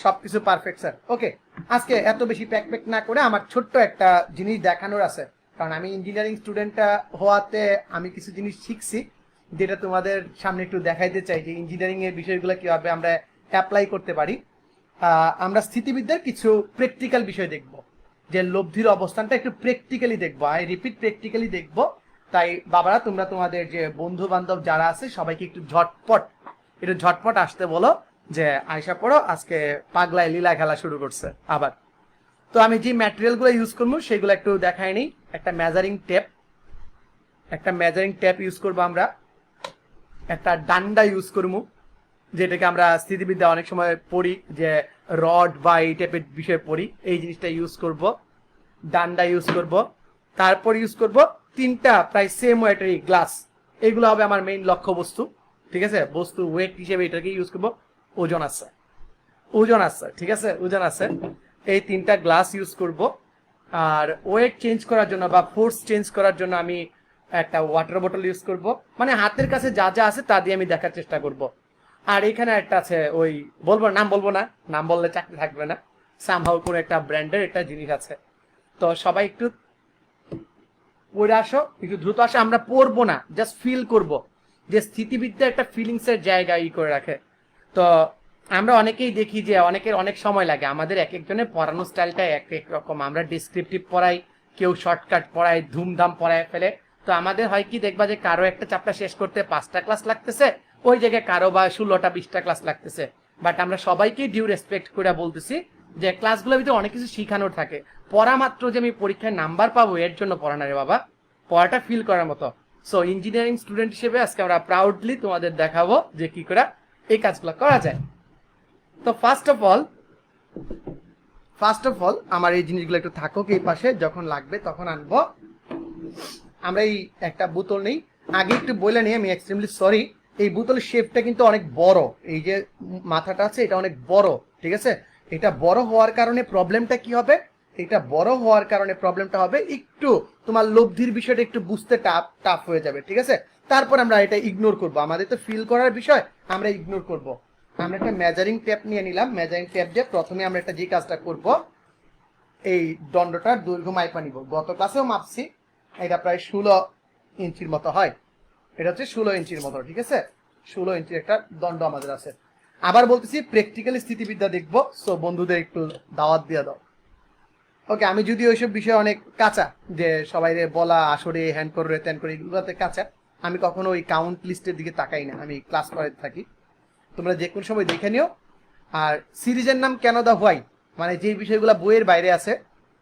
সবকিছু perfect sir. ওকে, আজকে এত বেশি প্যাক প্যাক না করে আমার ছোট্ট একটা জিনিস দেখানোর আছে, কারণ আমি ইঞ্জিনিয়ারিং স্টুডেন্টটা হওয়াতে আমি কিছু জিনিস শিখছি যেটা তোমাদের সামনে একটু দেখাইতে চাই যে ইঞ্জিনিয়ারিং এর বিষয়গুলো কিভাবে আমরা অ্যাপ্লাই করতে পারি। আমরা স্থিতিবিদ্যার কিছু প্র্যাকটিক্যাল বিষয় দেখব, যে লব্ধির অবস্থানটা একটু প্র্যাকটিক্যালি দেখবো, আই রিপিট প্র্যাকটিক্যালি দেখবো। তাই বাবারা তোমরা তোমাদের যে বন্ধু বান্ধব যারা আছে সবাইকে একটু ঝটপট আসতে বলো, যে আয়সা পড়ো, আজকে পাগলায় লীলা খেলা শুরু করছে আবার। তো আমি যে ম্যাটেরিয়ালগুলো ইউজ করবো সেগুলো একটু দেখাই নিই। একটা মেজারিং টেপ ইউজ করবো আমরা, একটা ডান্ডা ইউজ করবো, যেটাকে আমরা স্থিতিবিদ্যা অনেক সময় পড়ি, যে রড বা এই টাইপের বিষয় পড়ি, এই জিনিসটা ইউজ করব। ডান্ডা ইউজ করব, তারপর ইউজ করব তিনটা প্রায় সেম ওয়েটের গ্লাস। এইগুলো হবে আমার মেইন লক্ষ্য বস্তু, ঠিক আছে। বস্তু ওয়েট হিসেবে এটাকে ইউজ করব। ওজন আছে, ঠিক আছে, ওজন আছে। এই তিনটা গ্লাস ইউজ করব। আর ওয়েট চেঞ্জ করার জন্য বা ফোর্স চেঞ্জ করার জন্য আমি একটা ওয়াটার বোতল ইউজ করব। মানে হাতের কাছে যা যা আছে তা দিয়ে আমি দেখার চেষ্টা করব। আর এখানে একটা আছে, ওই নাম বলবো না, নাম বললে চাকরি থাকবে না, সামহাউ করে একটা ব্র্যান্ডের একটা জিনিস আছে। তো সবাই একটু পড়ে আসো, একটু দ্রুত আসো। আমরা পড়বো না, জাস্ট ফিল করব, যে স্থিতিবিদ্যা একটা ফিলিংসের জায়গা করে রাখে। তো আমরা অনেকেই দেখি যে অনেকের অনেক সময় লাগে, আমাদের এক একজনের পড়ানোর স্টাইলটা এক এক রকম। আমরা ডিসক্রিপটিভ পড়াই, কেউ শর্টকাট পড়ায়, ধুমধাম পড়ায় ফেলে। তো আমাদের হয় কি, দেখবা যে কারো একটা চ্যাপ্টার শেষ করতে 5টা ক্লাস লাগতেছে, ওই জায়গায় কারো বা 16টা 20টা ক্লাস লাগতেছে। বাট আমরা সবাইকে ডিউ রেসপেক্ট করে বলতেছি যে ক্লাসগুলোর ভিতরে অনেক কিছু শিখানোর থাকে। পড়া মাত্র যে আমি পরীক্ষায় নাম্বার পাবো এর জন্য পড়া না রে বাবা, পড়াটা ফিল করার মতো। সো ইঞ্জিনিয়ারিং স্টুডেন্ট হিসেবে আজকে আমরা প্রাউডলি তোমাদের দেখাবো যে কি করে এই কাজগুলো করা যায়। তো ফার্স্ট অফ অল আমার এই জিনিসগুলো একটু থাকুক এই পাশে, যখন লাগবে তখন আনবো। আমরা এই একটা বোতল নেই, আগে একটু বলে নিই, আমি এক্সট্রিমলি সরি। এই বোতলের শেপটা কিন্তু অনেক বড়, এই যে মাথাটা আছে এটা অনেক বড়, ঠিক আছে। এটা বড় হওয়ার কারণে প্রবলেমটা কি হবে, এটা বড় হওয়ার কারণে প্রবলেমটা হবে একটু তোমার লব্ধির বিষয়টা একটু বুঝতে টাফ হয়ে যাবে, ঠিক আছে। তারপর আমরা এটা ইগনোর করব, আমাদের তো ফিল করার বিষয়, আমরা ইগনোর করব। আমরা একটা মেজারিং টেপ নিয়ে নিলাম। মেজারিং টেপ দিয়ে প্রথমে আমরা একটা যে কাজটা করব, এই দণ্ডটার দৈর্ঘ্য মাইপা নিব। গত ক্লাসেও মাপছি, এটা প্রায় 16 ইঞ্চির মতো হয়। এটা হচ্ছে 16 ইঞ্চির মতো, ঠিক আছে। 16 ইঞ্চির একটা দণ্ড আমাদের আছে। আবার বলতেছি প্র্যাকটিক্যালি স্থিতিবিদ্যা দেখবো, সো বন্ধুদের একটু দাওয়াত দিয়ে দাও। ওকে, আমি যদি ওইসব বিষয়ে অনেক কাঁচা, যে সবাই বলা আসরে হ্যান্ড করে ত্যান করে এগুলোতে কাঁচা, আমি কখনো ওই কাউন্ট লিস্টের দিকে তাকাই না, আমি ক্লাস করাতে থাকি। তোমরা যে কোনো সময় দেখে নিও। আর সিরিজের নাম কেন দা হোয়াই, মানে যে বিষয়গুলো বইয়ের বাইরে আছে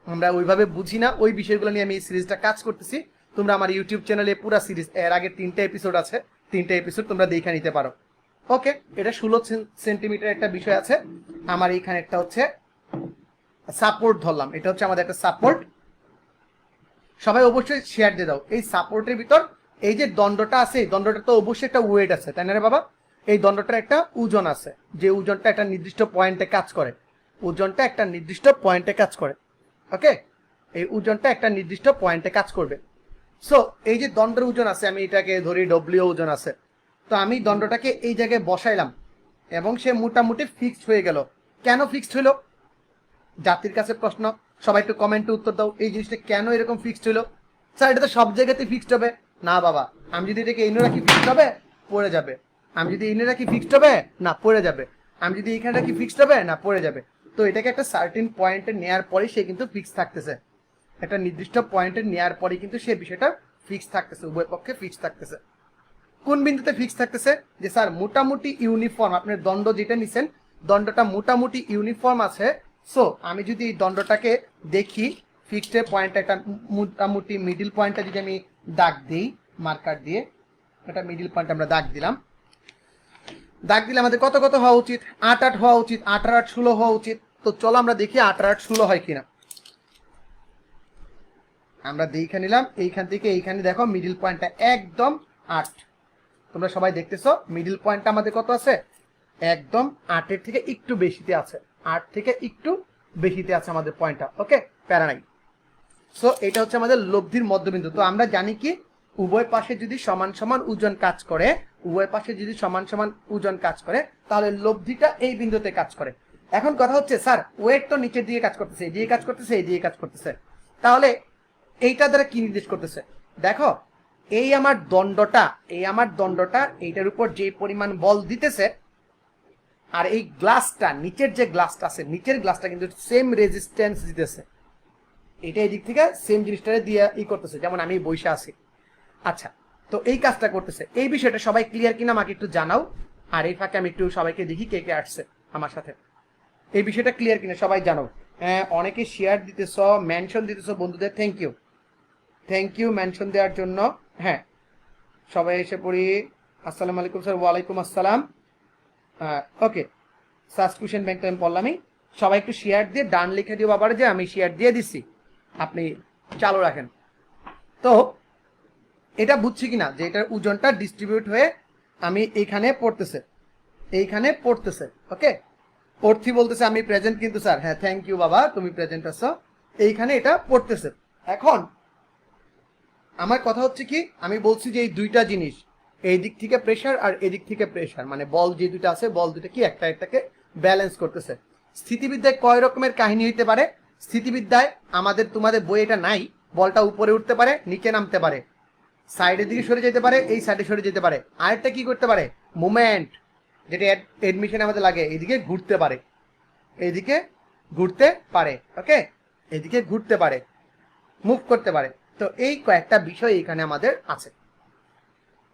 আমরা ওইভাবে বুঝি না, ওই বিষয়গুলো নিয়ে আমি এই সিরিজটা কাজ করতেছি। তোমরা আমার ইউটিউব চ্যানেলে পুরো সিরিজ, এর আগে 3টা এপিসোড আছে, 3টা এপিসোড তোমরা দেখে নিতে পারো। ওকে, এটা 16 সেন্টিমিটার একটা বিষয় আছে। আমার এইখানে একটা হচ্ছে সাপোর্ট ধরলাম, এটা হচ্ছে আমাদের একটা সাপোর্ট। সবাই অবশ্যই শেয়ার দিয়ে দাও। এই সাপোর্টের ভিতর এই যে দণ্ডটা আছে, এই দণ্ডটা তো অবশ্যই একটা ওয়েট আছে, তাই না রে বাবা। এই দণ্ডটার একটা ওজন আছে, যে ওজনটা একটা নির্দিষ্ট পয়েন্টে কাজ করে, ওজনটা একটা নির্দিষ্ট পয়েন্টে কাজ করে। ওকে, এই ওজনটা একটা নির্দিষ্ট পয়েন্টে কাজ করবে। সো এই যে দণ্ডের ওজন আছে, আমি এটাকে ধরি ডব্লিউ ওজন আছে। তো আমি দণ্ডটাকে এই জায়গায় বসাইলাম এবং সে মোটামুটি ফিক্সড হয়ে গেল। কেন ফিক্সড হইলো, জাতির কাছে প্রশ্ন, সবাই একটু কমেন্টে উত্তর দাও, এই জিনিসটা কেন এরকম ফিক্সড হইলো। স্যার এটা তো সব জায়গাতে ফিক্সড হবে না বাবা, আমি যদি এটাকে এনে রাখি ফিক্সড হবে, পড়ে যাবে। আমি যদি এনে রাখি ফিক্সড হবে না, পড়ে যাবে। আমি যদি এখানে রাখি ফিক্সড হবে না, পড়ে যাবে। তো এটাকে একটা সার্টেন পয়েন্টে নেওয়ার পরে সে কিন্তু ফিক্স থাকতেছে, একটা নির্দিষ্ট পয়েন্টে নেওয়ার পরে কিন্তু সে বিষয়টা ফিক্স থাকতেছে, উভয় পক্ষে ফিক্স থাকতেছে। কোন বিন্দুতে ফিক্স থাকতেছে, যে স্যার মোটামুটি ইউনিফর্ম, আপনার দণ্ড যেটা নিছেন দণ্ডটা মোটামুটি ইউনিফর্ম আছে। সো আমি যদি এই দণ্ডটাকে দেখি ফিক্সড পয়েন্ট, একটা মোটামুটি মিডিল পয়েন্টটা যদি আমি দাগ দিই মার্কার দিয়ে, একটা মিডিল পয়েন্ট আমরা দাগ দিলাম। দাগ দিলে আমাদের কত কত হওয়া উচিত, 8 8 হওয়া উচিত, 8 আর 8 16 হওয়া উচিত। তো চলো আমরা দেখি 8 আর 8 16 হয় কিনা। আমরা দেখে নিলাম, এইখান থেকে এইখানে দেখো মিডিল পয়েন্টটা একদম 8। তোমরা সবাই দেখতেছো মিডিল পয়েন্টটা আমাদের কত আছে, একদম 8 এর থেকে একটু বেশিতে আছে, 8 থেকে একটু বেশিতে আছে আমাদের পয়েন্টটা। ওকে, প্যারা নাই। সো এটা হচ্ছে আমাদের লব্ধির মধ্যবিন্দু। তো আমরা জানি কি, উভয় পাশে যদি সমান সমান ওজন কাজ করে, উভয় পাশে যদি সমান সমান ওজন কাজ করে, তাহলে লব্ধিটা এই বিন্দুতে কাজ করে। এখন কথা হচ্ছে স্যার ওয়েট তো নিচের দিকে কাজ করতেছে, এই দিকে কাজ করতেছে, এই দিকে কাজ করতেছে, তাহলে এইটা দ্বারা কি নির্দেশ করতেছে? দেখো এই আমার দণ্ডটা এইটার উপর যে পরিমাণ বল দিতেছে, আর এই গ্লাসটা নিচের যে গ্লাসটা আছে, নিচের গ্লাসটা কিন্তু সেম রেজিস্ট্যান্স দিতেছে। এটা এই দিক থেকে সেম জিনিসটা দিয়ে করতেছে, যেমন আমি বসে আছি। আচ্ছা, তো এই কাজটা করতেছে। এই বিষয়টা সবাই ক্লিয়ার কিনা আমাকে একটু জানাও। আর এই ফাঁকে আমি একটু সবাইকে দেখি কে কে আসছে আমার সাথে। এই বিষয়টা ক্লিয়ার কিনা সবাই জানো। হ্যাঁ, অনেকে শেয়ার দিতেছ, মেনশন দিতেছ বন্ধুদের, থ্যাংক ইউ মেনশন দেওয়ার জন্য। হ্যাঁ, সবাই এসে পড়ি। আসসালামু আলাইকুম স্যার। ওয়ালাইকুম আসসালাম। ওকে, সাবস্ক্রিপশন ব্যাংক তো আমি বললামই। সবাই একটু শেয়ার দিয়ে ডান লিখে দিও বাবার, যে আমি শেয়ার দিয়ে দিচ্ছি, আপনি চালু রাখেন। তো এটা বুঝছি কিনা যে এটার ওজনটা ডিস্ট্রিবিউট হয়ে আমি এইখানে পড়তেছে। ওকে, অর্থী বলতেছে আমি প্রেজেন্ট কিন্তু স্যার। হ্যাঁ, থ্যাংক ইউ বাবা, তুমি প্রেজেন্ট আছো। এইখানে এটা পড়তেছে। এখন আমার কথা হচ্ছে কি, আমি বলছি যে এই দুইটা জিনিস, এই দিক থেকে প্রেশার আর এদিক থেকে প্রেশার, মানে বল যে দুইটা আছে, বল দুইটা কি একটা একটাকে ব্যালেন্স করতেছে। স্থিতিবিদ্যায় কয় রকমের কাহিনী হইতে পারে? স্থিতিবিদ্যায় আমাদের তোমাদের বই এটা নাই। বলটা উপরে উঠতে পারে, নিচে নামতে পারে, সাইডের দিকে সরে যেতে পারে, এই সাইডে সরে যেতে পারে। আরেকটা কি করতে পারে? মুভমেন্ট, যেটা এডমিশনে আমাদের লাগে, এইদিকে ঘুরতে পারে, এইদিকে ঘুরতে পারে। ওকে, এদিকে ঘুরতে পারে, মুভ করতে পারে। তো এই কয়েকটা বিষয় এখানে আমাদের আছে।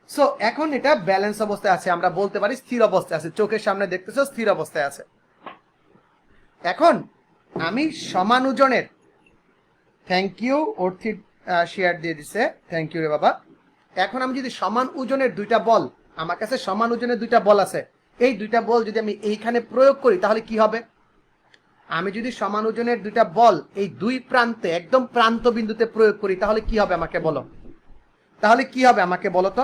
সো এখন এটা ব্যালেন্স অবস্থায় আছে, আমরা বলতে পারি স্থির অবস্থায় আছে। চোখের সামনে দেখতেছো স্থির অবস্থায় আছে। এখন আমি সমান ওজনের, থ্যাংক ইউ অর্থিত শেয়ার দিয়ে দিছে, থ্যাংক ইউ রে বাবা। এখন আমি যদি সমান ওজনের দুইটা বল, আমার কাছে সমান ওজনের দুইটা বল আছে, এই দুইটা বল যদি আমি এইখানে প্রয়োগ করি তাহলে কি হবে? আমি যদি সমান ওজনের দুইটা বল এই দুই প্রান্তে, একদম প্রান্ত বিন্দুতে প্রয়োগ করি তাহলে কি হবে আমাকে বলো? তাহলে কি হবে আমাকে বলো তো?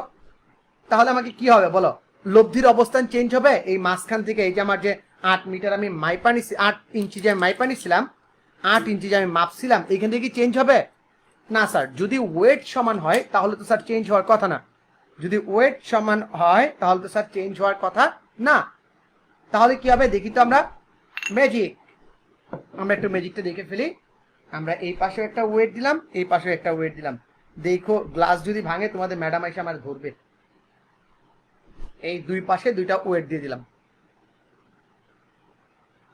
তাহলে আমাকে কি হবে বলো? লব্ধির অবস্থান চেঞ্জ হবে। এই মাঝখান থেকে এই যে আমার যে 8 মিটার আমি মাইপা নিছি, 8 ইঞ্চি যে মাইপা নিছিলাম, 8 ইঞ্চি যে আমি মাপছিলাম, এখান থেকে কি চেঞ্জ হবে? না স্যার, যদি ওয়েট সমান হয় তাহলে তো স্যার চেঞ্জ হওয়ার কথা না। যদি ওয়েট সমান হয় তাহলে তো স্যার চেঞ্জ হওয়ার কথা না। তাহলে কি হবে দেখি তো আমরা। ম্যাজিক, আমরা একটু ম্যাজিকটা দেখে ফেলি। আমরা এই পাশে একটা ওয়েট দিলাম, এই পাশে একটা ওয়েট দিলাম। দেখো গ্লাস যদি ভাঙে তোমাদের ম্যাডাম এসে আমার ধরবে। এই দুই পাশে দুইটা ওয়েট দিয়ে দিলাম।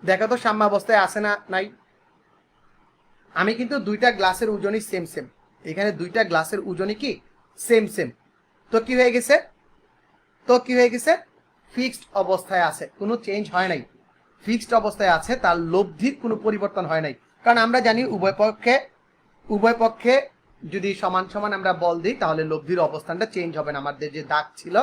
দেখো তো সাম্যাবস্থায় আছে না নাই? আমি কিন্তু দুইটা গ্লাসের ওজনই সেম। এখানে দুইটা গ্লাসের ওজনই কি সেম। তো কি হয়ে গেছে? ফিক্সড অবস্থায় আছে, কোনো চেঞ্জ হয় নাই। ফিক্সড অবস্থায় আছে, তার লব্ধির কোনো পরিবর্তন হয় নাই। কারণ আমরা জানি উভয় পক্ষে যদি সমান সমান আমরা বল দিই তাহলে লব্ধির অবস্থানটা চেঞ্জ হবে না। আমাদের যে দাগ ছিল,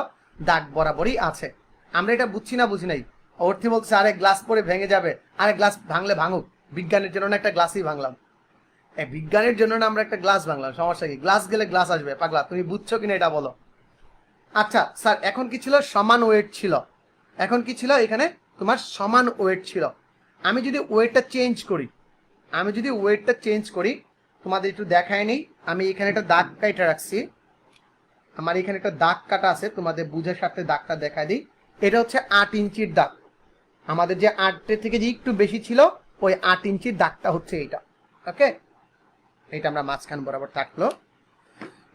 দাগ বরাবরই আছে। আমরা এটা বুঝি নাই। অর্থী বলছে আরে গ্লাস পরে ভেঙে যাবে, আরে গ্লাস ভাঙলে ভাঙুক, বিজ্ঞানের জন্য না একটা গ্লাসই ভাঙলাম। বিজ্ঞানের জন্য না আমরা একটা গ্লাস ভাঙলাম, সমস্যা কি? গ্লাস গেলে গ্লাস আসবে, পাগলা তুমি বুঝছো কিনা এটা বলো। আচ্ছা স্যার, এখন কি ছিল? সমান ওয়েট ছিল। এখন কি ছিল? এখানে তোমার সমান ওয়েট ছিল। আমি যদি ওয়েটটা চেঞ্জ করি, তোমাদের একটু দেখায় নেই। আমি এখানে একটা দাগ কাটা রাখছি, আমার এখানে একটা দাগ কাটা আছে, তোমাদের বুঝার সাথে দাগটা দেখায় দিই। এটা হচ্ছে 8 ইঞ্চির দাগ। আমাদের যে 8 থেকে যে একটু বেশি ছিল, ওই 8 ইঞ্চির দাগটা হচ্ছে এইটা। ওকে, এটা আমরা মাঝখান বরাবর থাকলো।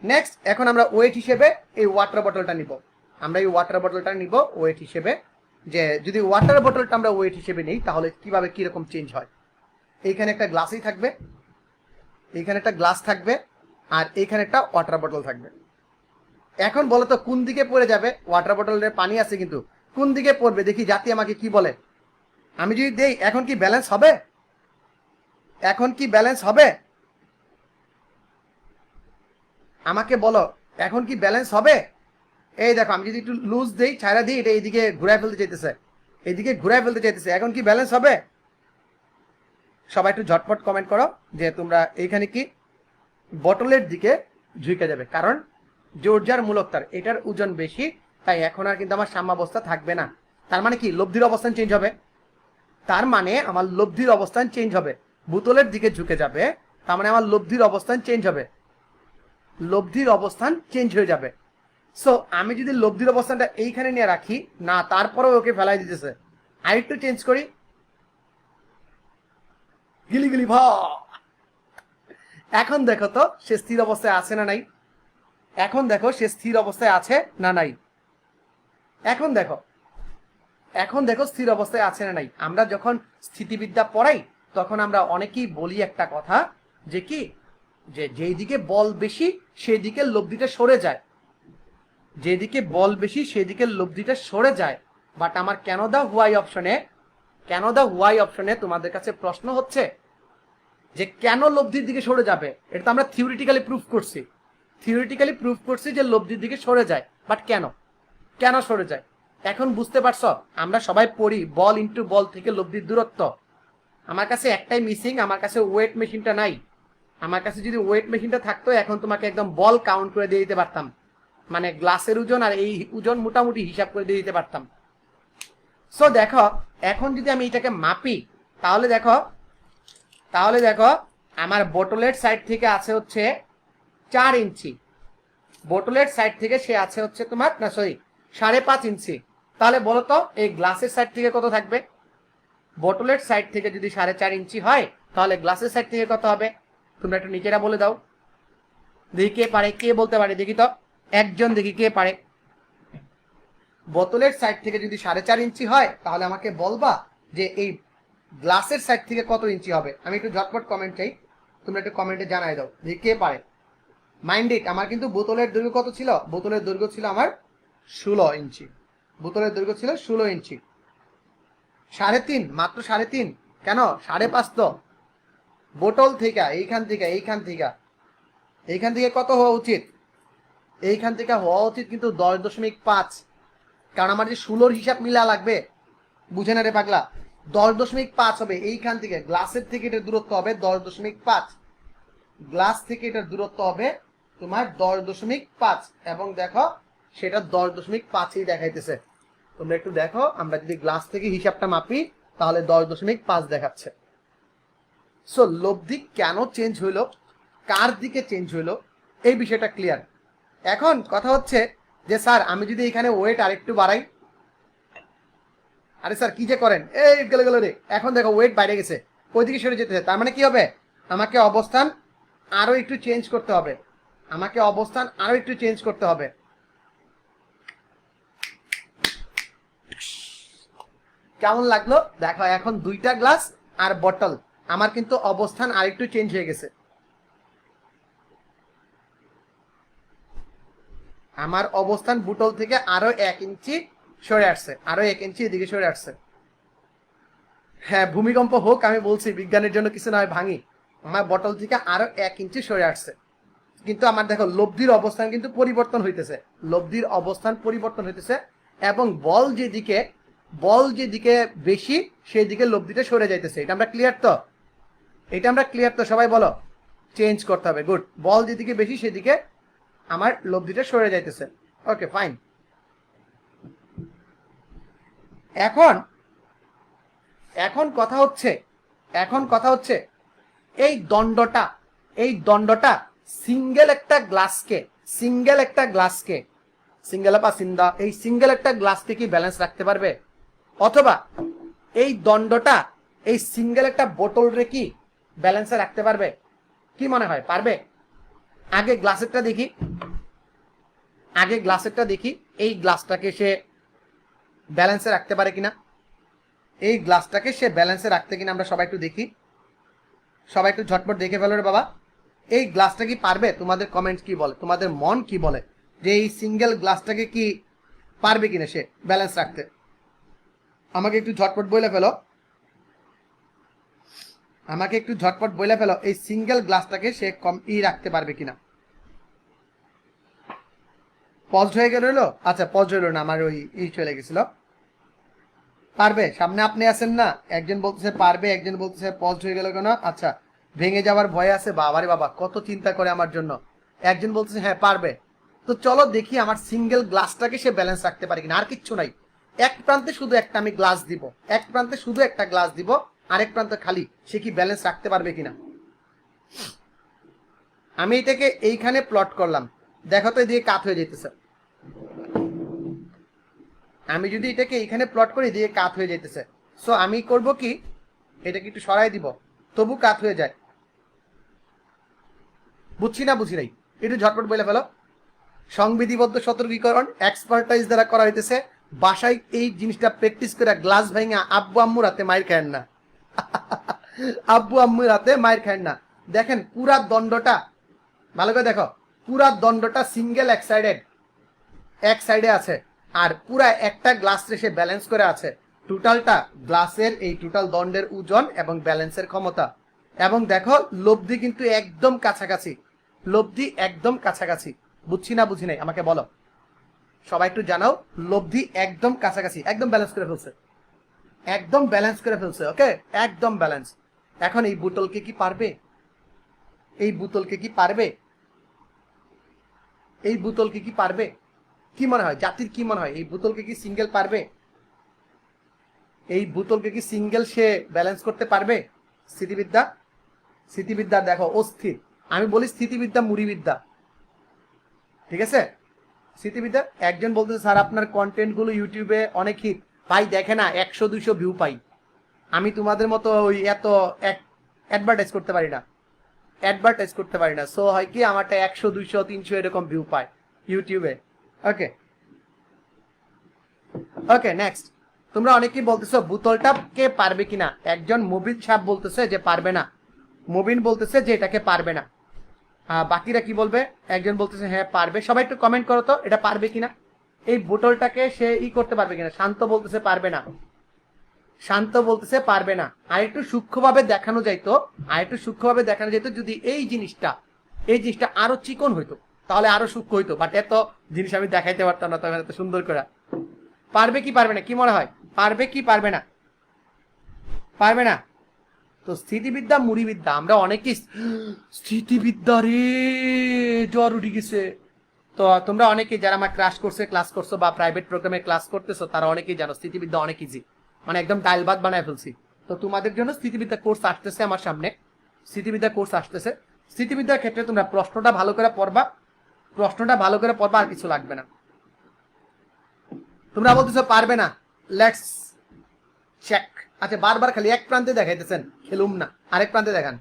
নেক্সট, এখন আমরা ওয়েট হিসেবে এই ওয়াটার বটলটা নিব। ওয়েট হিসেবে, যে যদি ওয়াটার বটলটা আমরা ওয়েট হিসেবে নেই তাহলে কিভাবে কিরকম চেঞ্জ হয়। এইখানে একটা গ্লাসই থাকবে, এইখানে একটা গ্লাস থাকবে, আর এইখানে একটা ওয়াটার বটল থাকবে। এখন বলো তো কোন দিকে পড়ে যাবে? ওয়াটার বটলের পানি আছে কিন্তু কোন দিকে পড়বে দেখি, জাতি আমাকে কি বলে। আমি যদি দেই, এখন কি ব্যালেন্স হবে? আমাকে বলো, এখন কি ব্যালেন্স হবে? এই দেখো, আমি যদি একটু লুজ দেই, ছাড়া দিই, এটা এইদিকে ঘুরাই ফেলতে চাইতেছে, এখন কি ব্যালেন্স হবে? সবাই একটু ঝটপট কমেন্ট করো যে তোমরা এইখানে কি বটলের দিকে ঝুঁকে যাবে, কারণ জোরজার মূলক তার, এটার ওজন বেশি, তাই এখন আর কিন্তু আমার সাম্যাবস্থা থাকবে না। তার মানে কি? লব্ধির অবস্থান চেঞ্জ হবে। তার মানে আমার লব্ধির অবস্থান চেঞ্জ হবে, বোতলের দিকে ঝুঁকে যাবে। তার মানে আমার লব্ধির অবস্থান চেঞ্জ হয়ে যাবে। সো আমি যদি লব্ধির অবস্থানটা এইখানে নিয়ে রাখি না, তারপরেও ওকে ফেলাই দিতেছে। আরেকটু চেঞ্জ করি, গিলিগিলি ভ। এখন দেখো তো সে স্থির অবস্থায় আছে না নাই? এখন দেখো সে স্থির অবস্থায় আছে না নাই? এখন দেখো, এখন দেখো স্থির অবস্থায় আছে না নাই? আমরা যখন স্থিতিবিদ্যা পড়াই তখন আমরা অনেকেই বলি একটা কথা, যে কি, যে যেই দিকে বল বেশি সেই দিকে লব্ধিটা সরে যায়, যেদিকে বল বেশি সেদিকে লব্ধিটা সরে যায়। বাট আমার কেন দা হোয়াই অপশনে, কেন দা হোয়াই অপশনে তোমাদের কাছে প্রশ্ন হচ্ছে যে কেন লব্ধির দিকে সরে যাবে? এটা তো আমরা থিওরিটিক্যালি প্রুফ করছি, থিওরিটিক্যালি প্রুফ করছি যে লব্ধির দিকে সরে যায়, বাট কেন, কেন সরে যায়? এখন বুঝতে পারছো? আমরা সবাই পড়ি বল ইনটু বল থেকে লব্ধির দূরত্ব। আমার কাছে একটাই মিসিং, আমার কাছে ওয়েট মেশিনটা নাই। আমার কাছে যদি ওয়েট মেশিনটা থাকতো এখন তোমাকে একদম বল কাউন্ট করে দিয়ে দিতে পারতাম, মানে গ্লাসের ওজন আর এই ওজন মোটামুটি হিসাব করে দিয়ে দিতে পারতাম। সো দেখো এখন যদি আমি এটাকে মাপি তাহলে দেখো, তাহলে দেখো আমার বোতলের সাইড থেকে আছে হচ্ছে 4 ইঞ্চি, বোতলের সাইড থেকে সে আছে হচ্ছে তোমার না সরি 5.5 ইঞ্চি। তাহলে বলো তো এই গ্লাসের সাইড থেকে কত থাকবে? বোতলের সাইড থেকে যদি 4.5 ইঞ্চি হয় তাহলে গ্লাসের সাইড থেকে কত হবে? তোমরা একটু নিজেরা বলে দাও দেখি, কে পারে, কে বলতে পারে দেখি তো, একজন দেখি কে পারে। বোতলের সাইড থেকে যদি 4.5 ইঞ্চি হয় তাহলে আমাকে বলবা যে এই গ্লাসের সাইড থেকে কত ইঞ্চি হবে। আমি একটু ঝটপট কমেন্ট চাই, তোমরা একটু কমেন্টে জানাই দাও দেখি কে পারে। মাইন্ড ইট, আমার কিন্তু বোতলের দৈর্ঘ্য কত ছিল? বোতলের দৈর্ঘ্য ছিল আমার 16 ইঞ্চি, বোতলের দৈর্ঘ্য ছিল 16 ইঞ্চি। 3.5, মাত্র 3.5 কেন? 5.5 তো। বোতল থেকে এইখান থেকে এইখান থেকে এইখান থেকে কত হওয়া উচিত? এইখান থেকে হওয়া উচিত কিন্তু 10.5, কারণ আমার যে 16 হিসাব মিলা লাগবে, বুঝে না রে পাগলা? 10.5 হবে এইখান থেকে, গ্লাসের থেকে এটার দূরত্ব হবে 10.5, গ্লাস থেকে এটার দূরত্ব হবে তোমার 10.5, এবং দেখো সেটা 10.5ই দেখাইতেছে। তোমরা একটু দেখো, আমরা যদি গ্লাস থেকে হিসাবটা মাপি তাহলে 10.5 দেখাচ্ছে। সো লব্ধি কেন চেঞ্জ হইলো, কার দিকে চেঞ্জ হইলো, এই বিষয়টা ক্লিয়ার। এখন কথা হচ্ছে যে স্যার আমি যদি এখানে ওয়েট আরেকটু বাড়াই, আরে স্যার কি যে করেন, এই গেলে গেল রে, এখন দেখো ওয়েট বাইরে গেছে, ওইদিকে সরে যেতে, তার মানে কি হবে? আমাকে অবস্থান আরো একটু চেঞ্জ করতে হবে, আমাকে অবস্থান আরো একটু চেঞ্জ করতে হবে। কেমন লাগলো দেখো, এখন 2টা গ্লাস আর বটল, আমার কিন্তু অবস্থান আরেকটু চেঞ্জ হয়ে গেছে। আমার অবস্থান বোতল থেকে আরো 1 ইঞ্চি সরে আসছে, আরো 1 ইঞ্চি এদিকে সরে আসছে। হ্যাঁ ভূমিকম্প হোক, আমি বলছি বিজ্ঞানের জন্য কিছু নয় ভাঙি, আমার বটল থেকে আরো 1 ইঞ্চি সরে আসছে। কিন্তু আমার দেখো লব্ধির অবস্থান কিন্তু পরিবর্তন হইতেছে, লব্ধির অবস্থান পরিবর্তন হইতেছে, এবং বল যেদিকে বেশি সেই দিকে লব্ধিটা সরে যাইতেছে। এটা আমরা ক্লিয়ার তো? এটা আমরা ক্লিয়ার তো? সবাই বলো চেঞ্জ করতে হবে। গুড, বল যেদিকে বেশি সেদিকে আমার লব্ধিটা সরে যাইতেছে। Okay fine. এখন এখন কথা হচ্ছে, এখন কথা হচ্ছে এই দণ্ডটা সিঙ্গেল একটা গ্লাসকে, সিঙ্গেল আপা সিন্দা, এই সিঙ্গেল একটা গ্লাসকে কি ব্যালেন্স রাখতে পারবে? অথবা এই দণ্ডটা এই সিঙ্গেল একটা বোতল রে কি ব্যালেন্সে রাখতে পারবে? কি মনে হয় পারবে? আগে গ্লাসেরটা দেখি, আগে গ্লাসেরটা দেখি, এই গ্লাসটাকে সে ব্যালেন্সে রাখতে পারে কিনা, এই গ্লাসটাকে সে ব্যালেন্সে রাখতে কিনা আমরা সবাই একটু দেখি। সবাই একটু ঝটপট দেখে ফেলো রে বাবা, এই গ্লাসটা কি পারবে? তোমাদের কমেন্ট কি বলে, তোমাদের মন কি বলে যে এই সিঙ্গেল গ্লাসটাকে কি পারবে কিনা সে ব্যালেন্স রাখতে? আমাকে একটু ঝটপট বলে ফেলো, আমাকে একটু ঝটপট বলে ফেলো এই সিঙ্গেল গ্লাসটাকে সে রাখতে পারবে কিনা। পজড হয়ে গেল, আচ্ছা পজ হইল না, আমার ওই চলে গেছিল। পারবে? সামনে আপনি আছেন না, একজন বলতেছে পারবে, একজন বলতেছে পজ হয়ে গেল কেন, আচ্ছা ভেঙে যাওয়ার ভয় আছে। বাবারে বাবা কত চিন্তা করে আমার জন্য। একজন বলতেছে হ্যাঁ পারবে। তো চলো দেখি আমার সিঙ্গেল গ্লাসটাকে সে ব্যালেন্স রাখতে পারে কিনা। আর কিচ্ছু নাই, এক প্রান্তে শুধু একটা আমি গ্লাস দিব, এক প্রান্তে শুধু একটা গ্লাস দিব, আরেক প্রান্তে খালি, সে কি ব্যালেন্স রাখতে পারবে কিনা। আমি এটাকে এইখানে প্লট করলাম, দেখো তো এদিকে কাত হয়ে যেতেছে। আমি যদি এটাকে এইখানে প্লট করি দিয়ে কাত হয়ে যেতেছে। সো আমি করব কি, এটাকে একটু সরাই দিব, তবু কাত হয়ে যায়। বুঝছি না বুঝি নাই, একটু ঝটপট বলে ফেলো। সংবিধিবদ্ধ সতর্কীকরণ এক্সপার্টাইজ দ্বারা করা হইতেছে। বাসায় এই জিনিসটা প্র্যাকটিস করে গ্লাস ভাঙা আব্বু আম্মুর হাতে মাইর খায়েন না। আব্বু আম্মুর হাতে মাইর খায়েন না। দেখেন পুরা দণ্ডটা ভালো করে দেখো, পুরা দণ্ডটা সিঙ্গেল এক সাইডে আছে, আর পুরা একটা গ্লাস রেসে ব্যালেন্স করে আছে। টোটালটা গ্লাসের এই টোটাল দণ্ডের ওজন এবং ব্যালেন্সের ক্ষমতা। এবং দেখো লব্ধি কিন্তু একদম কাছাকাছি, লব্ধি একদম কাছাকাছি। বুঝছি না বুঝি নাই আমাকে বলো, সবাই একটু জানাও। লব্ধি একদম কাছাকাছি, একদম ব্যালেন্স করে ফেলছে, একদম ব্যালেন্স করে ফেলছে। ওকে, একদম ব্যালেন্স। এখন এই বোতলকে কি পারবে? এই বোতলকে কি পারবে? এই বোতলকে কি পারবে? কি মনে হয় জাতির, কি মনে হয় এই বোতলকে কি সিঙ্গেল পারবে? এই বোতলকে কি সিঙ্গেল সে ব্যালেন্স করতে পারবে? স্থিতিবিদ্যা, স্থিতিবিদ্যা দেখো অস্থির। আমি বলি স্থিতিবিদ্যা মুড়িবিদ্যা, ঠিক আছে? স্থিতিবিদ্যা। একজন বলতেছে স্যার আপনার কন্টেন্ট গুলো ইউটিউবে অনেক হিট ভাই, দেখে না 100-200 ভিউ পাই। আমি তোমাদের মতো ওই এত অ্যাডভার্টাইজ করতে পারি না, অ্যাডভার্টাইজ করতে পারি না। সো হয় কি আমারটা 100-200-300 এরকম ভিউ পায় ইউটিউবে। ওকে ওকে, নেক্সট। তোমরা অনেকেই বলতেছো বোতলটা কে পারবে কিনা। একজন মুবিন সাহেব বলতেছে যে পারবে না, মুবিন বলতেছে যে এটাকে পারবে না। বাকিরা কি বলবে? একজন বলতেছে হ্যাঁ পারবে। সবাই একটু কমেন্ট করো তো এটা পারবে কিনা, এই বোতলটাকে সে করতে পারবে কিনা। শান্ত বলতেছে পারবে না, শান্ত বলতেছে পারবে না। আর একটু সূক্ষ্মভাবে দেখানো যাইতো, আর একটু সূক্ষ্মভাবে দেখানো যেত যদি এই জিনিসটা আরো চিকন হইতো, তাহলে আরো সূক্ষ্ম হইতো। বাট এত জিনিস আমি দেখাইতে পারতাম না তখন এত সুন্দর করে। পারবে কি পারবে না, কি মনে হয় পারবে কি পারবে না? পারবে না। তো স্থিতিবিদ্যা মুড়িবিদ্যা, আমরা অনেকেই স্থিতিবিদ্যা রে জ্বর উঠে গেছে। তো তোমরা অনেকেই যারা আমার ক্লাস করছো বা প্রাইভেট প্রোগ্রামে ক্লাস করতেছো তারা অনেকেই জানো স্থিতিবিদ্যা অনেক ইজি, মানে একদম ডাইল ভাত বানায় ফেলছি। তো তোমাদের জন্য স্থিতিবিদ্যা কোর্স আসতেছে আমার সামনে, স্থিতিবিদ্যা কোর্স আসতেছে। স্থিতিবিদ্যার ক্ষেত্রে তোমরা প্রশ্নটা ভালো করে পড়বা, প্রশ্নটা ভালো করে পড়বা, আর কিছু লাগবে না। তোমরা বলতেছো পারবে না, লেটস চেক। আচ্ছা বারবার খালি এক প্রান্তে দেখাইতেছেন, খেলুম না, আরেক প্রান্তে দেখান।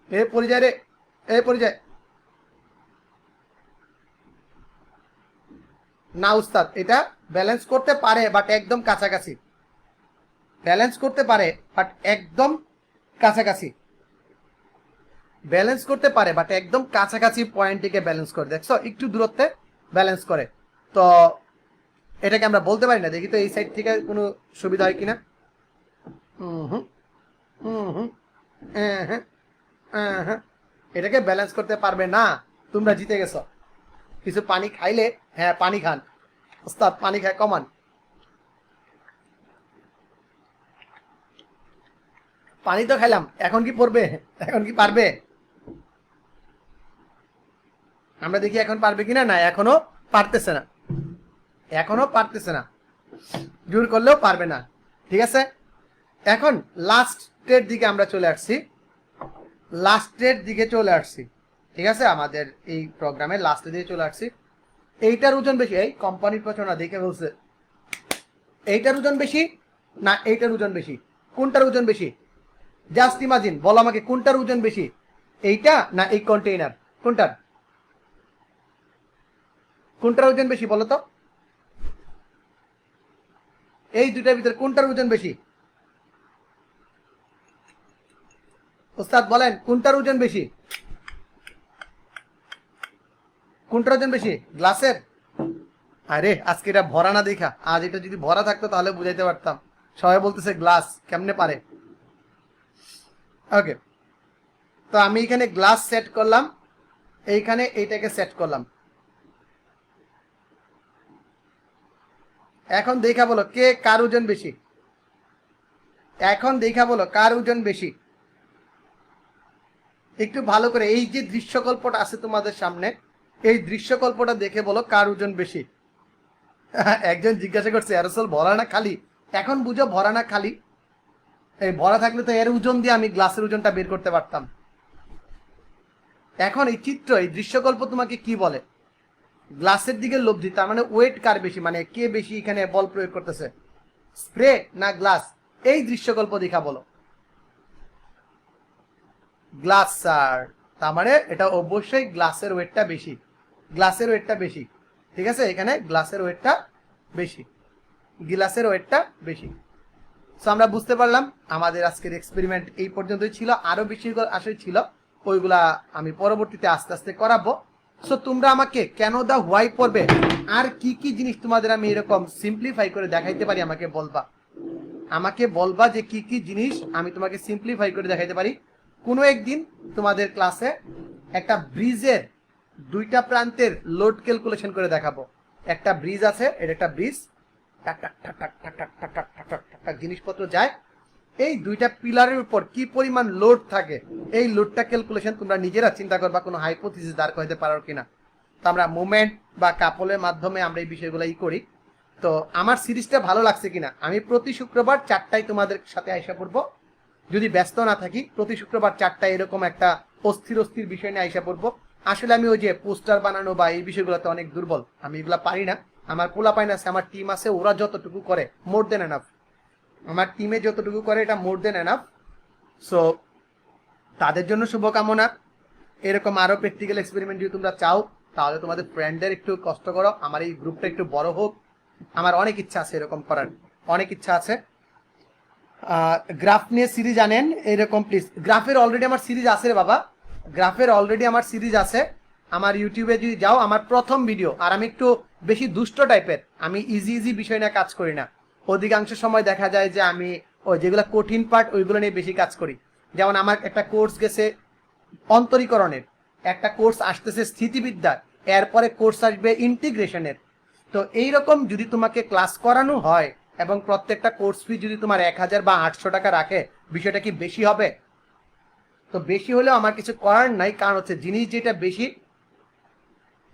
এ পরিচয় রে, এ পরিচয় না উস্তাদ, এটা ব্যালেন্স করতে পারে বাট একদম কাছাকাছি, ব্যালেন্স করতে পারে বাট একদম কাছাকাছি, ব্যালেন্স করতে পারে বাট একদম কাছাকাছি পয়েন্টটিকে ব্যালেন্স করে। দেখছো একটু দূরত্বে ব্যালেন্স করে। তো এটাকে আমরা বলতে পারি না। দেখি তো এই সাইড থেকে কোনো সুবিধা হয় কিনা। এটাকে ব্যালেন্স করতে পারবে না। তোমরা জিতে গেছো। কিছু পানি খাইলে, হ্যাঁ পানি খান ওস্তাদ, পানি খায় কমান। পানি তো খাইলাম, এখন কি পড়বে, এখন কি পারবে? আমরা দেখি এখন পারবে কিনা। না এখনো পারতেছে না, এখনো পারতেছে না, জোর করলেও পারবে না। ঠিক আছে, এখন লাস্টের দিকে আমরা চলে আসছি, লাস্টের দিকে চলে আসছি। ঠিক আছে, আমাদের এই প্রোগ্রামের লাস্টের দিকে চলে আসছি। এইটার ওজন বেশি, এই কোম্পানির পেছনে দেখে বলছে এইটার ওজন বেশি না এইটার ওজন বেশি, কোনটার ওজন বেশি? জাস্ট ইমাজিন, বলো আমাকে কোনটার ওজন বেশি, এইটা না এই কন্টেইনার? কোনটার, কোনটার ওজন বেশি বলো তো? এই দুটার ভিতরে কোনটার ওজন বেশি? ওস্তাদ বলেন কোনটার ওজন বেশি, কোনটার ওজন বেশি? গ্লাসের। আরে আজকে এটা ভরা না দেখা, আজ এটা যদি ভরা থাকতো তাহলে বুঝাইতে পারতাম। সবাই বলতেছে গ্লাস, কেমনে পারে? ওকে, তো আমি এখানে গ্লাস সেট করলাম, এইখানে এইটাকে সেট করলাম। এখন দেখা বলো কে কার ওজন বেশি, এখন দেখা বলো কার ওজন বেশি। একটু ভালো করে এই যে দৃশ্যকল্পটা আছে তোমাদের সামনে, এই দৃশ্যকল্পটা দেখে বলো কার ওজন বেশি। একজন জিজ্ঞাসা করছে অ্যারোসল ভরা না খালি? এখন বুঝো ভরা না খালি। এই ভরা থাকলে তো এর ওজন দিয়ে আমি গ্লাসের ওজনটা বের করতে পারতাম। এখন এই চিত্র, এই দৃশ্যকল্প তোমাকে কি বলে? গ্লাসের দিকে লব্ধি, তার মানে ওয়েট কার বেশি, মানে কে বেশি এখানে বল প্রয়োগ করতেছে, স্প্রে না গ্লাস? এই দৃশ্যকল্প দেখা বলো। গ্লাস স্যার, তার মানে এটা অবশ্যই গ্লাসের ওয়েটটা বেশি, গ্লাসের ওয়েটটা বেশি। ঠিক আছে, এখানে গ্লাসের ওয়েটটা বেশি, গ্লাসের ওয়েটটা বেশি। সো আমরা বুঝতে পারলাম আমাদের আজকের এক্সপেরিমেন্ট এই পর্যন্তই ছিল, আরো বেশি আসলে ছিল, ওইগুলা আমি পরবর্তীতে আস্তে আস্তে করাবো। সো তোমরা আমাকে কেন দা হোয়াই পড়বে, আর কি কি জিনিস তোমাদের আমি এরকম সিম্পলিফাই করে দেখাইতে পারি আমাকে বলবা, আমাকে বলবা যে কি কি জিনিস আমি তোমাকে সিম্পলিফাই করে দেখাইতে পারি। কোনো একদিন তোমাদের ক্লাসে একটা ব্রিজের দুইটা প্রান্তের লোড ক্যালকুলেশন করে দেখাবো। একটা ব্রিজ আছে, এটা একটা ব্রিজ, টাক টাক টাক টাক টাক টাক টাক টাক টাক টাক টাক টাক জিনিসপত্র যায়, এই দুইটা পিলারের উপর কি পরিমাণ লোড থাকে, এই লোডটা ক্যালকুলেশন তোমরা নিজেরা চিন্তা করবা কোনো হাইপোথিসিস দাঁড় করাতে পারো কিনা। তো আমরা মুভমেন্ট বা কাপলের মাধ্যমে আমরা এই বিষয়গুলো করি। তো আমার সিরিজটা ভালো লাগছে কিনা, আমি প্রতি শুক্রবার 4টায় তোমাদের সাথে আইসা পড়বো, যদি ব্যস্ত না থাকি প্রতি শুক্রবার 4টায় এরকম একটা অস্থির অস্থির বিষয় নিয়ে আইসা পড়বো। আসলে আমি ওই যে পোস্টার বানানো বা এই বিষয়গুলোতে অনেক দুর্বল, আমি এগুলা পারি না। আমার পোলা পাইন আছে, আমার টিম আছে, ওরা যতটুকু করে মোর দেন এনাফ, আমার টিমে যতটুকু করে এটা মোর দেন এনাফ। সো তাদের জন্য শুভকামনা। এরকম আরো প্র্যাকটিক্যাল এক্সপেরিমেন্ট যদি তোমরা চাও তাহলে তোমাদের ফ্রেন্ডদের একটু কষ্ট করো, আমার এই গ্রুপটা একটু বড় হোক। আমার অনেক ইচ্ছা আছে এরকম করার, অনেক ইচ্ছা আছে। গ্রাফ নিয়ে সিরিজ আনেন এরকম প্লিজ। গ্রাফের অলরেডি আমার সিরিজ আছে রে বাবা, গ্রাফের অলরেডি আমার সিরিজ আছে। আমার ইউটিউবে যদি যাও আমার প্রথম ভিডিও, আর আমি একটু বেশি দুষ্ট টাইপের, আমি ইজি ইজি বিষয় নিয়ে কাজ করি না। অধিকাংশ সময় দেখা যায় যে আমি ওই যেগুলো কঠিন পার্ট ওইগুলো নিয়ে বেশি কাজ করি। যেমন আমার একটা কোর্স গেছে অন্তরীকরণের, একটা কোর্স আসতেছে স্থিতিবিদ্যার, এরপরে কোর্স আসবে ইন্টিগ্রেশনের। তো এইরকম যদি তোমাকে ক্লাস করানো হয় এবং প্রত্যেকটা কোর্স ফি যদি তোমার 1000 বা 800 টাকা রাখে, বিষয়টা কি বেশি হবে? তো বেশি হলেও আমার কিছু করার নাই, কারণ হচ্ছে জিনিস যেটা বেশি,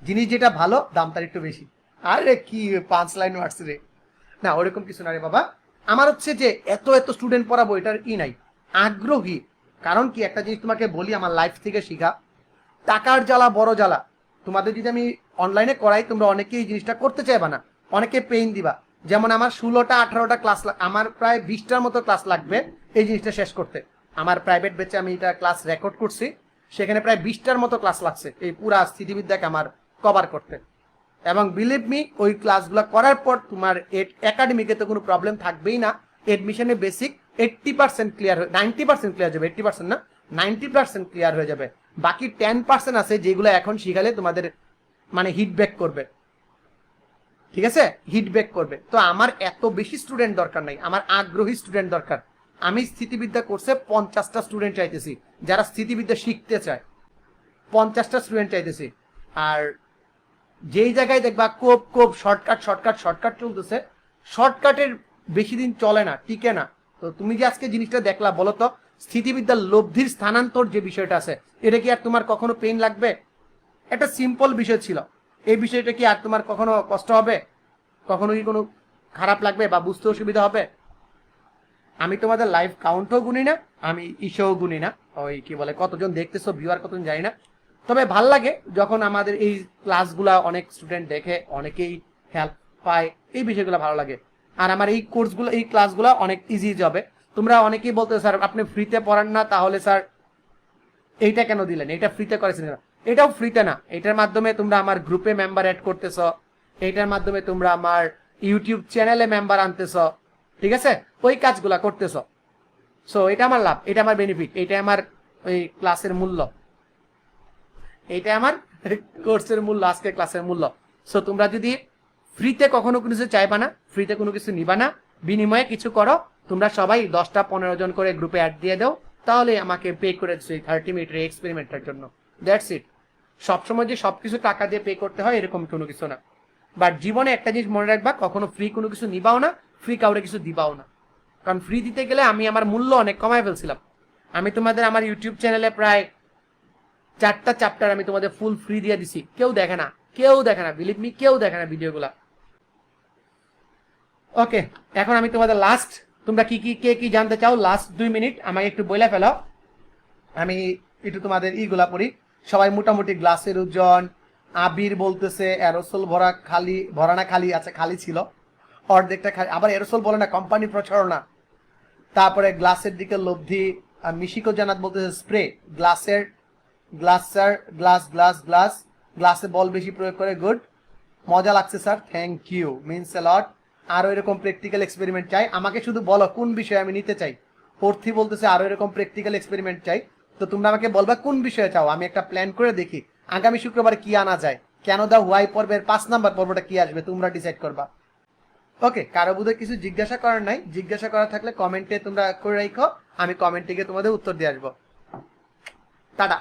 জিনিস যেটা ভালো দাম তার একটু বেশি। আরে কি 5 লাইন ওয়ার্ডস রে, না ওরকম কিছু না রে বাবা। আমার হচ্ছে যে এত এত স্টুডেন্ট পড়াবো এটার ই নাই, আগ্রহী। কারণ কি একটা জিনিস তোমাকে বলি আমার লাইফ থেকে শিখা, টাকার জ্বালা বড় জ্বালা। তোমাদের যদি আমি অনলাইনে করাই তোমরা অনেকেই এই জিনিসটা করতে চাইবা না, অনেকে পেইন দিবা। যেমন আমার 16টা 18টা ক্লাস, আমার প্রায় 20টার মতো ক্লাস লাগবে এই জিনিসটা শেষ করতে। আমার প্রাইভেট বেচে আমি এটা ক্লাস রেকর্ড করছি, সেখানে প্রায় 20টার মতো ক্লাস লাগছে এই পুরা স্থিতিবিদ্যাকে আমার কভার করতে। এবং বিলিভ মি ওই ক্লাসগুলো করার পর তোমার একাডেমিকে তো কোনো প্রবলেম থাকবেই না। এডমিশনে বেসিক 80% ক্লিয়ার, 90% ক্লিয়ার যাবে, 80% না 90% ক্লিয়ার হয়ে যাবে। বাকি 10% আছে যেগুলো এখন শিখালে তোমাদের মানে হিটব্যাক করবে, ঠিক আছে, হিটব্যাক করবে। তো আমার এত বেশি স্টুডেন্ট দরকার নাই, আমার আগ্রহী স্টুডেন্ট দরকার। আমি স্থিতিবিদ্যা কোর্সে 50টা স্টুডেন্ট চাইতেছি যারা স্থিতিবিদ্যা শিখতে চায়, 50টা স্টুডেন্ট চাইতেছি। আর যেই জায়গায় দেখবা কোপ কোপ শর্টকাট শর্টকাট শর্টকাট চলতেছে, শর্টকাটের বেশি দিন চলে না, টিকে না। তো তুমি যে আজকে জিনিসটা দেখলা, বলো তো স্থিতিবিদ্যার লব্ধির স্থানান্তর যে বিষয়টা আছে, এটা কি আর তোমার কখনো পেইন লাগবে? একটা সিম্পল বিষয় ছিল, এই বিষয়টা কি আর তোমার কখনো কষ্ট হবে? কখনো কি কোনো খারাপ লাগবে বা বুঝতে অসুবিধা হবে? আমি তোমাদের লাইভ কাউন্টও গুনি না, আমি ইস্যুও গুনি না, ওই কি বলে কতজন দেখতেছো ভিউয়ার কতজন জানি না। তবে ভাল লাগে যখন আমাদের এই ক্লাসগুলা অনেক স্টুডেন্ট দেখে, অনেকেই হেল্প পায়, এই বিষয়গুলো ভালো লাগে। আর আমার এই কোর্সগুলো, এই ক্লাসগুলো অনেক ইজি হবে। তোমরা অনেকেই বলতে স্যার আপনি ফ্রিতে পড়ান না, তাহলে স্যার এইটা কেন দিলেন, এটা ফ্রিতে করেছেন না? এটাও ফ্রিতে না, এটার মাধ্যমে তোমরা আমার গ্রুপে মেম্বার অ্যাড করতেছ, এইটার মাধ্যমে তোমরা আমার ইউটিউব চ্যানেলে মেম্বার আনতেছ, ঠিক আছে, ওই কাজগুলা করতেছ। সো এটা আমার লাভ, এটা আমার বেনিফিট, এটা আমার ওই ক্লাসের মূল্য, এইটা আমার কোর্সের মূল্য, আজকে ক্লাসের মূল্য। সো তোমরা যদি ফ্রিতে কখনো কোনো কিছু চাইবা না, ফ্রিতে কোনো কিছু নিবা না, বিনিময়ে কিছু করো, তোমরা সবাই 10টা 15 জন করে গ্রুপে অ্যাড দিয়ে দাও, তাহলে আমাকে পে করে দিচ্ছি 30 মিনিটের এক্সপেরিমেন্টের জন্য। That's it. সবসময় যে সবকিছু টাকা দিয়ে পে করতে হয় এরকম কোনো কিছু না। বাট জীবনে একটা জিনিস মনে রাখবা, কখনো ফ্রি কোনো কিছু নিবাও না, ফ্রি কাউরে কিছু দিবাও না। কারণ ফ্রি দিতে গেলে আমি আমার মূল্য অনেক কমায় ফেলছিলাম। আমি তোমাদের আমার ইউটিউব চ্যানেলে প্রায় 4টা চ্যাপ্টার আমি তোমাদের ফুল ফ্রি দিয়ে দিছি, কেউ দেখে না, কেউ দেখে না, বিলিভ মি, কেউ দেখে না ভিডিওগুলা। ওকে, এখন আমি তোমাদের লাস্ট, তোমরা কি কি কে কি জানতে চাও লাস্ট 2 মিনিট আমাকে একটু বলে ফেলো, আমি একটু তোমাদের ইগুলা পড়ি। সবাই মোটামুটি গ্লাসের ওজন, আবির বলতেছে এরোসল ভরা, খালি ভরা না খালি আছে, খালি ছিল অর্ধেকটা খালি, আবার এরোসল বলে না, কোম্পানি প্রচারণা। তারপরে গ্লাসের দিকে লব্ধি, মিশিকো জানাত বলতেছে স্প্রে, গ্লাসের গ্লাসার গ্লাস গ্লাস গ্লাস, গ্লাসে বল বেশি প্রয়োগ করে, গুড, মজা লাগছে sir, thank you, means a লট। আরো এরকম প্র্যাকটিক্যাল এক্সপেরিমেন্ট চাই, আমাকে শুধু বলো কোন বিষয়ে আমি নিতে চাই। পর্থি বলতেছে আরো এরকম প্র্যাকটিক্যাল এক্সপেরিমেন্ট চাই, তো তোমরা আমাকে বলবা কোন বিষয়ে চাও, আমি একটা প্ল্যান করে দেখি আগামী শুক্রবারে কি আনা যায়। কেন দা হোয়াই পর্বের 5 নাম্বার পর্বটা কি আসবে তোমরা ডিসাইড করবা। ওকে, কারো বোধহয় কিছু জিজ্ঞাসা করার নাই, জিজ্ঞাসা করা থাকলে কমেন্টে তোমরা করে রাখো, আমি কমেন্টে গিয়ে তোমাদের উত্তর দিয়ে আসবো। টাটা।